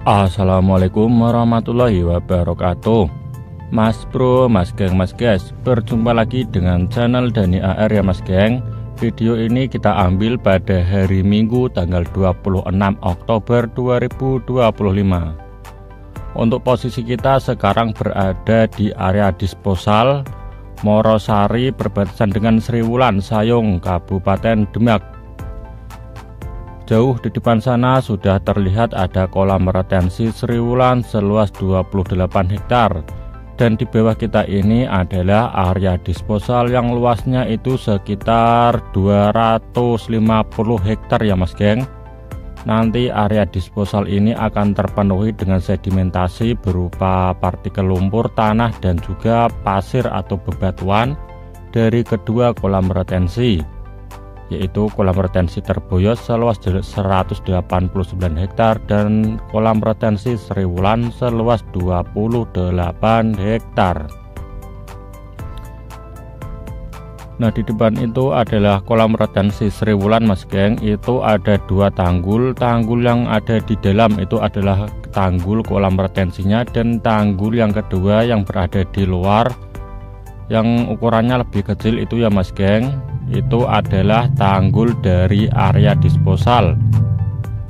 Assalamualaikum warahmatullahi wabarakatuh. Mas bro, mas geng, mas guys, berjumpa lagi dengan channel Dani AR ya mas geng. Video ini kita ambil pada hari Minggu tanggal 26 Oktober 2025. Untuk posisi kita sekarang berada di area disposal Morosari berbatasan dengan Sriwulan, Sayung, Kabupaten Demak. Jauh di depan sana sudah terlihat ada kolam retensi Sriwulan seluas 28 hektar. Dan di bawah kita ini adalah area disposal yang luasnya itu sekitar 250 hektar ya mas geng. Nanti area disposal ini akan terpenuhi dengan sedimentasi berupa partikel lumpur, tanah, dan juga pasir atau bebatuan dari kedua kolam retensi, yaitu kolam retensi Terboyos seluas 189 hektar dan kolam retensi Sriwulan seluas 28 hektar. Nah, di depan itu adalah kolam retensi Sriwulan mas geng. Itu ada dua tanggul. Tanggul yang ada di dalam itu adalah tanggul kolam retensinya, dan tanggul yang kedua yang berada di luar yang ukurannya lebih kecil itu ya mas geng, itu adalah tanggul dari area disposal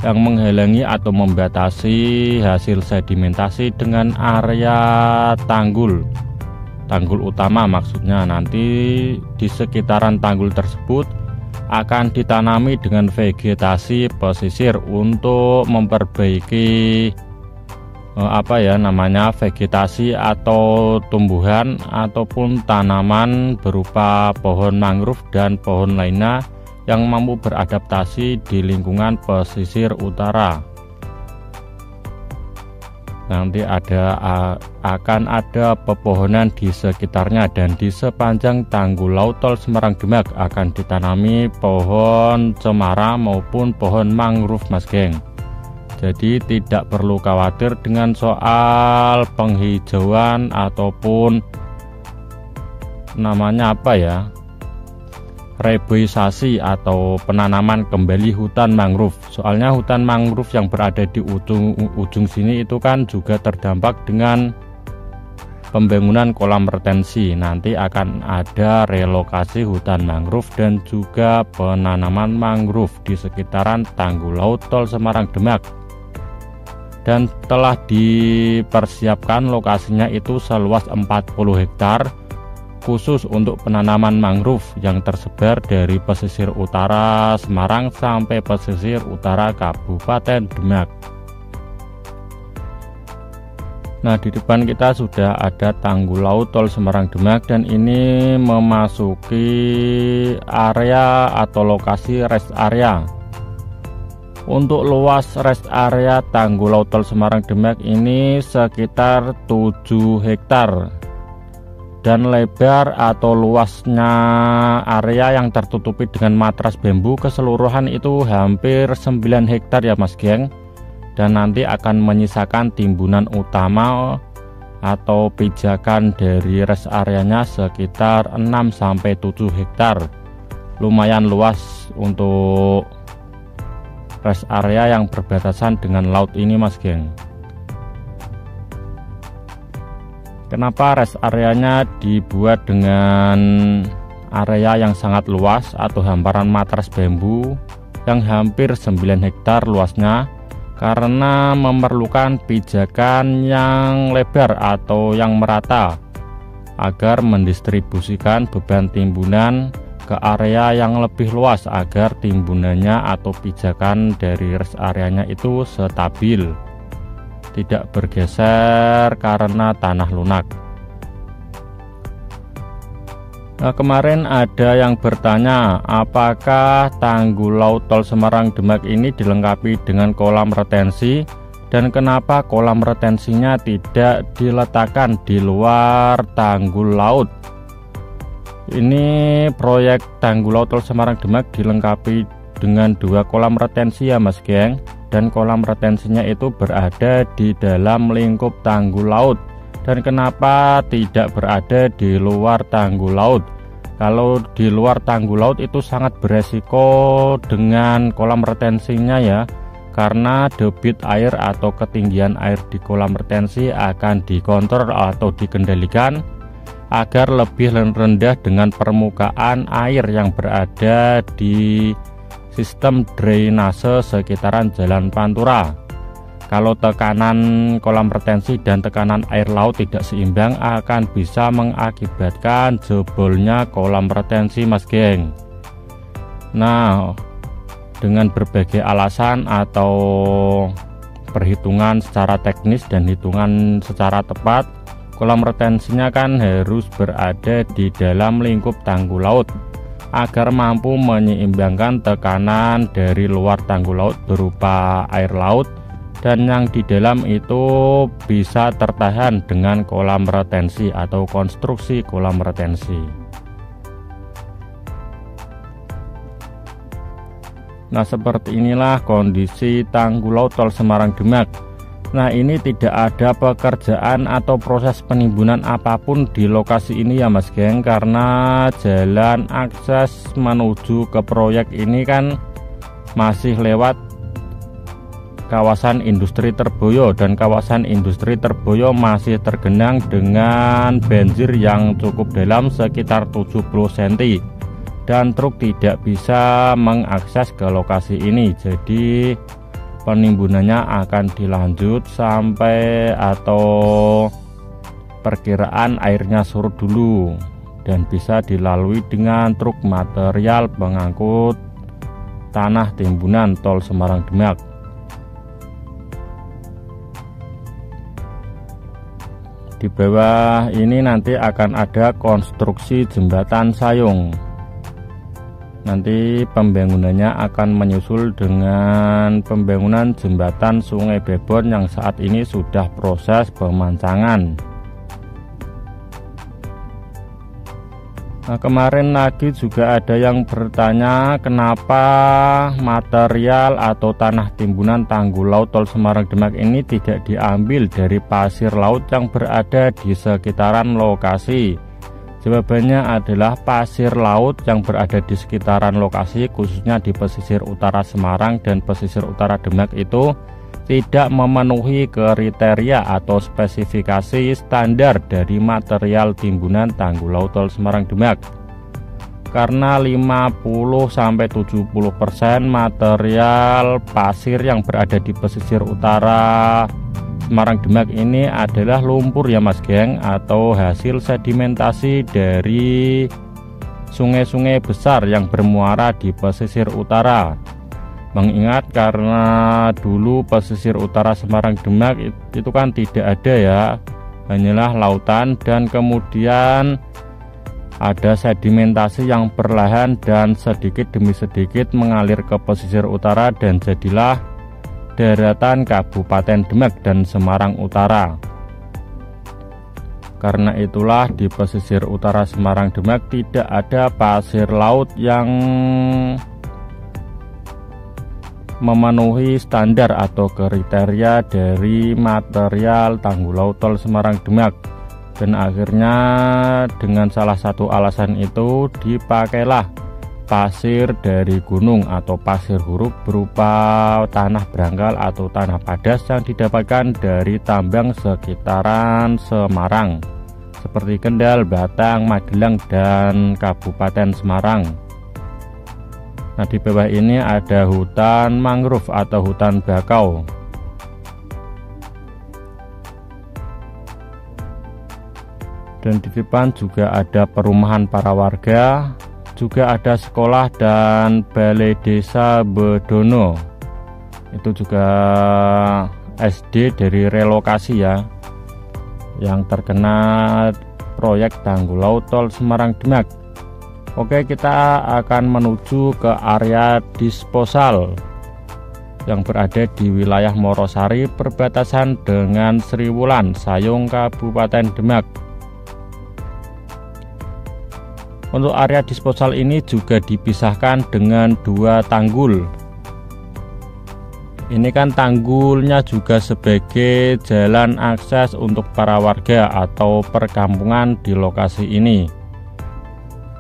yang menghalangi atau membatasi hasil sedimentasi dengan area tanggul utama. Maksudnya nanti di sekitaran tanggul tersebut akan ditanami dengan vegetasi pesisir untuk memperbaiki vegetasi atau tumbuhan ataupun tanaman berupa pohon mangrove dan pohon lainnya yang mampu beradaptasi di lingkungan pesisir utara. Nanti akan ada pepohonan di sekitarnya, dan di sepanjang tanggul laut Tol Semarang Demak akan ditanami pohon cemara maupun pohon mangrove mas geng. Jadi tidak perlu khawatir dengan soal penghijauan ataupun reboisasi atau penanaman kembali hutan mangrove. Soalnya hutan mangrove yang berada di ujung sini itu kan juga terdampak dengan pembangunan kolam retensi. Nanti akan ada relokasi hutan mangrove dan juga penanaman mangrove di sekitaran tanggul laut Tol Semarang Demak. Dan telah dipersiapkan lokasinya itu seluas 40 hektar khusus untuk penanaman mangrove yang tersebar dari pesisir utara Semarang sampai pesisir utara Kabupaten Demak. Nah, di depan kita sudah ada tanggul laut Tol Semarang Demak, dan ini memasuki area atau lokasi rest area. Untuk luas rest area tanggul laut Tol Semarang Demak ini sekitar 7 hektar, dan lebar atau luasnya area yang tertutupi dengan matras bambu keseluruhan itu hampir 9 hektar ya mas geng. Dan nanti akan menyisakan timbunan utama atau pijakan dari rest areanya sekitar 6-7 hektar. Lumayan luas untuk rest area yang berbatasan dengan laut ini mas geng. Kenapa rest areanya dibuat dengan area yang sangat luas atau hamparan matras bambu yang hampir 9 hektar luasnya? Karena memerlukan pijakan yang lebar atau yang merata agar mendistribusikan beban timbunan ke area yang lebih luas, agar timbunannya atau pijakan dari rest areanya itu stabil, tidak bergeser karena tanah lunak. Nah, kemarin ada yang bertanya apakah tanggul laut Tol Semarang Demak ini dilengkapi dengan kolam retensi, dan kenapa kolam retensinya tidak diletakkan di luar tanggul laut. Ini proyek tanggul laut Tol Semarang Demak dilengkapi dengan 2 kolam retensi ya mas geng, dan kolam retensinya itu berada di dalam lingkup tanggul laut. Dan kenapa tidak berada di luar tanggul laut? Kalau di luar tanggul laut itu sangat beresiko dengan kolam retensinya ya, karena debit air atau ketinggian air di kolam retensi akan dikontrol atau dikendalikan agar lebih rendah dengan permukaan air yang berada di sistem drainase sekitaran jalan pantura. Kalau tekanan kolam retensi dan tekanan air laut tidak seimbang akan bisa mengakibatkan jebolnya kolam retensi, Mas Geng. Nah, dengan berbagai alasan atau perhitungan secara teknis dan hitungan secara tepat, kolam retensinya kan harus berada di dalam lingkup tanggul laut agar mampu menyeimbangkan tekanan dari luar tanggul laut berupa air laut dan yang di dalam itu bisa tertahan dengan kolam retensi atau konstruksi kolam retensi. Nah, seperti inilah kondisi tanggul laut Tol Semarang Demak. Nah, ini tidak ada pekerjaan atau proses penimbunan apapun di lokasi ini ya Mas Geng, karena jalan akses menuju ke proyek ini kan masih lewat kawasan industri Terboyo, dan kawasan industri Terboyo masih tergenang dengan banjir yang cukup dalam sekitar 70 cm. Dan truk tidak bisa mengakses ke lokasi ini, jadi penimbunannya akan dilanjut sampai atau perkiraan airnya surut dulu dan bisa dilalui dengan truk material pengangkut tanah timbunan Tol Semarang Demak. Di bawah ini nanti akan ada konstruksi jembatan sayung. Nanti pembangunannya akan menyusul dengan pembangunan jembatan Sungai Bebon yang saat ini sudah proses pemancangan. Nah, kemarin lagi juga ada yang bertanya kenapa material atau tanah timbunan tanggul laut Tol Semarang Demak ini tidak diambil dari pasir laut yang berada di sekitaran lokasi. Jawabannya adalah pasir laut yang berada di sekitaran lokasi, khususnya di pesisir utara Semarang dan pesisir utara Demak itu tidak memenuhi kriteria atau spesifikasi standar dari material timbunan tanggul laut Tol Semarang Demak. Karena 50-70% material pasir yang berada di pesisir utara Semarang Demak ini adalah lumpur ya Mas Geng, atau hasil sedimentasi dari sungai-sungai besar yang bermuara di pesisir utara. Mengingat karena dulu pesisir utara Semarang Demak itu kan tidak ada ya, hanyalah lautan, dan kemudian ada sedimentasi yang perlahan dan sedikit demi sedikit mengalir ke pesisir utara dan jadilah daratan Kabupaten Demak dan Semarang Utara. Karena itulah di pesisir utara Semarang Demak tidak ada pasir laut yang memenuhi standar atau kriteria dari material tanggul laut Tol Semarang Demak. Dan akhirnya dengan salah satu alasan itu dipakailah pasir dari gunung atau pasir huruf berupa tanah berangkal atau tanah padas yang didapatkan dari tambang sekitaran Semarang seperti Kendal, Batang, Magelang, dan Kabupaten Semarang. Nah, di bawah ini ada hutan mangrove atau hutan bakau. Dan di depan juga ada perumahan para warga, juga ada sekolah dan balai desa Bedono. Itu juga SD dari relokasi ya, yang terkena proyek tanggul laut Tol Semarang Demak. Oke, kita akan menuju ke area disposal yang berada di wilayah Morosari, perbatasan dengan Sriwulan, Sayung, Kabupaten Demak. Untuk area disposal ini juga dipisahkan dengan dua tanggul. Ini kan tanggulnya juga sebagai jalan akses untuk para warga atau perkampungan di lokasi ini.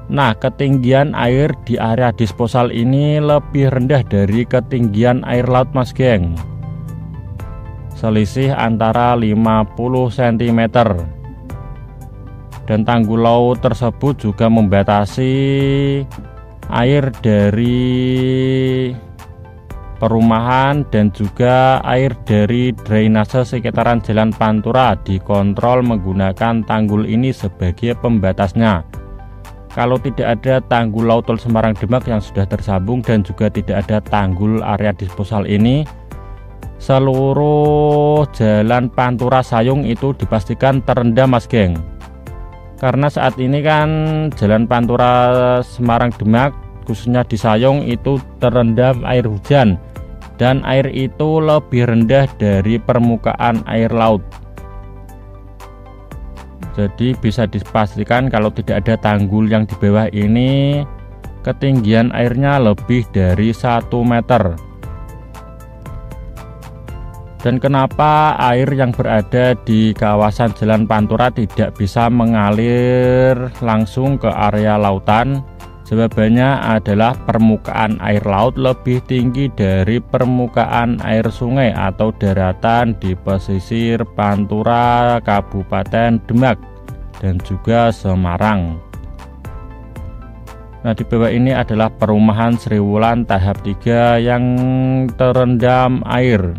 Nah, ketinggian air di area disposal ini lebih rendah dari ketinggian air laut Mas Geng. Selisih antara 50 cm. Dan tanggul laut tersebut juga membatasi air dari perumahan dan juga air dari drainase sekitaran Jalan Pantura dikontrol menggunakan tanggul ini sebagai pembatasnya. Kalau tidak ada tanggul laut Tol Semarang Demak yang sudah tersambung dan juga tidak ada tanggul area disposal ini, seluruh Jalan Pantura Sayung itu dipastikan terendam Mas Geng. Karena saat ini kan Jalan Pantura Semarang Demak khususnya di Sayung itu terendam air hujan, dan air itu lebih rendah dari permukaan air laut. Jadi bisa dipastikan kalau tidak ada tanggul yang di bawah ini, ketinggian airnya lebih dari 1 meter. Dan kenapa air yang berada di kawasan Jalan Pantura tidak bisa mengalir langsung ke area lautan? Jawabannya adalah permukaan air laut lebih tinggi dari permukaan air sungai atau daratan di pesisir Pantura, Kabupaten Demak, dan juga Semarang. Nah, di bawah ini adalah perumahan Sriwulan tahap 3 yang terendam air.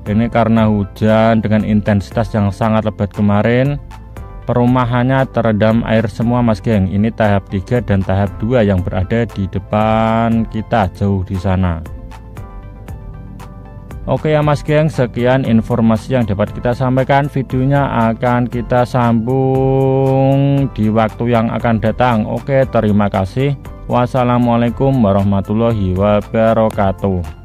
Ini karena hujan dengan intensitas yang sangat lebat kemarin, perumahannya terendam air semua Mas Geng. Ini tahap 3 dan tahap 2 yang berada di depan kita jauh di sana. Oke ya Mas Geng, sekian informasi yang dapat kita sampaikan. Videonya akan kita sambung di waktu yang akan datang. Oke, terima kasih. Wassalamualaikum warahmatullahi wabarakatuh.